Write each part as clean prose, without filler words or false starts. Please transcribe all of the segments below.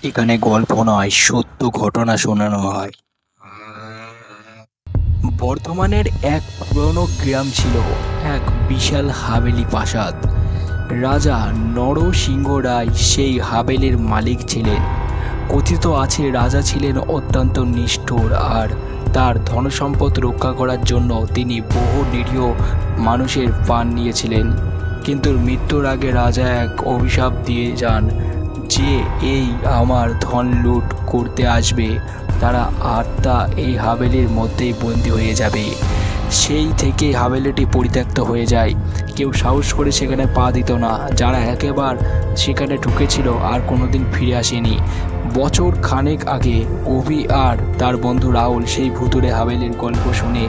এখানে গল্প নয়, সত্য ঘটনা শোনানো হয়। বর্ধমানের এক পুরনো গ্রাম ছিল এক বিশাল হাভেলি প্রাসাদ। রাজা নরসিংহ রায় সেই হাভেলির মালিক ছিলেন। কথিত আছে রাজা ছিলেন অত্যন্ত নিষ্ঠুর, আর তার ধনসম্পদ রক্ষা করার জন্য তিনি বহু নিরীহ মানুষের প্রাণ নিয়েছিলেন। কিন্তু মৃত্যুর আগে রাজা এক অভিশাপ দিয়ে যান যে এই আমার ধন লুট করতে আসবে তারা আত্মা এই হাভেলির মধ্যেই বন্দী হয়ে যাবে। সেই থেকে হাভেলিটি পরিত্যক্ত হয়ে যায়। কেউ সাহস করে সেখানে পা দিত না। যারা একেবার সেখানে ঢুকেছিল আর কোনোদিন ফিরে আসেনি। বছর খানেক আগে অভি আর তার বন্ধু রাহুল সেই ভুতুড়ে হাভেলির গল্প শুনে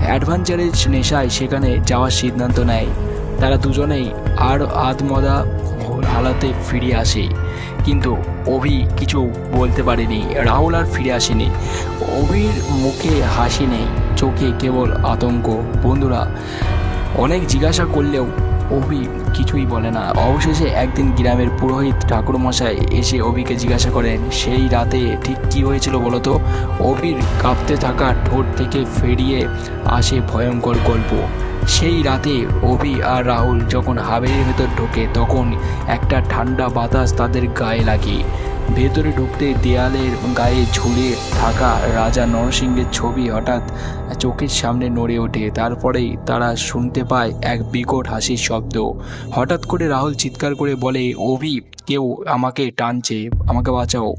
অ্যাডভেঞ্চারের নেশায় সেখানে যাওয়ার সিদ্ধান্ত নেয়। তারা দুজনেই আর আধমরা হালাতে ফিরে আসে, কিন্তু অভি কিছু বলতে পারেনি। রাহুল আর ফিরে আসেনি। অভির মুখে হাসি নেই, চোখে কেবল আতঙ্ক। বন্ধুরা অনেক জিজ্ঞাসা করলেও অভি কিছুই বলে না। অবশেষে একদিন গ্রামের পুরোহিত ঠাকুরমশাই এসে অভিকে জিজ্ঞাসা করেন, সেই রাতে ঠিক কী হয়েছিল বলো তো? অভির কাঁপতে থাকা ঠোঁট থেকে ফেরিয়ে আসে ভয়ঙ্কর গল্প। সেই রাতে অভি আর রাহুল যখন হাভেলির ভেতর ঢোকে তখন একটা ঠান্ডা বাতাস তাদের গায়ে লাগে। ভেতরে ঢুকতে দেয়ালের গায়ে ঝুলে থাকা রাজা নরসিংহের ছবি হঠাৎ চোখের সামনে নড়ে ওঠে। তারপরেই তারা শুনতে পায় এক বিকট হাসির শব্দ। হঠাৎ করে রাহুল চিৎকার করে বলে, অভি, কেউ আমাকে টানছে, আমাকে বাঁচাও।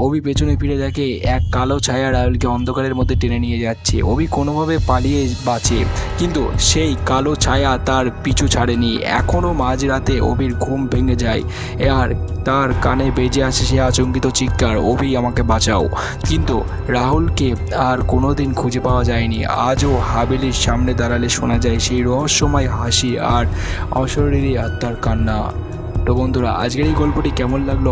অভি পেছনে ফিরে দেখে এক কালো ছায়া রাহুলকে অন্ধকারের মধ্যে টেনে নিয়ে যাচ্ছে। অভি কোনোভাবে পালিয়ে বাঁচে, কিন্তু সেই কালো ছায়া তার পিছু ছাড়েনি। এখনও মাঝরাতে অভির ঘুম ভেঙে যায় আর তার কানে বেজে আসে সে আচমকিত চিৎকার, অভি, আমাকে বাঁচাও। কিন্তু রাহুলকে আর কোনোদিন খুঁজে পাওয়া যায়নি। আজও হাভেলির সামনে দাঁড়ালে শোনা যায় সেই রহস্যময় হাসি আর অশরীরী আত্মার কান্না। তো বন্ধুরা আজকের এই গল্পটি কেমন লাগলো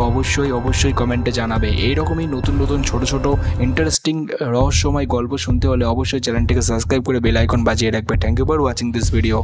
অবশ্যই কমেন্টে জানাবে। এইরকমই নতুন নতুন ছোট ছোট ইন্টারেস্টিং রহস্যময় গল্প শুনতে হলে অবশ্যই চ্যানেলটিকে সাবস্ক্রাইব করে বেল আইকন বাজিয়ে রাখবে। Thank you for watching this video.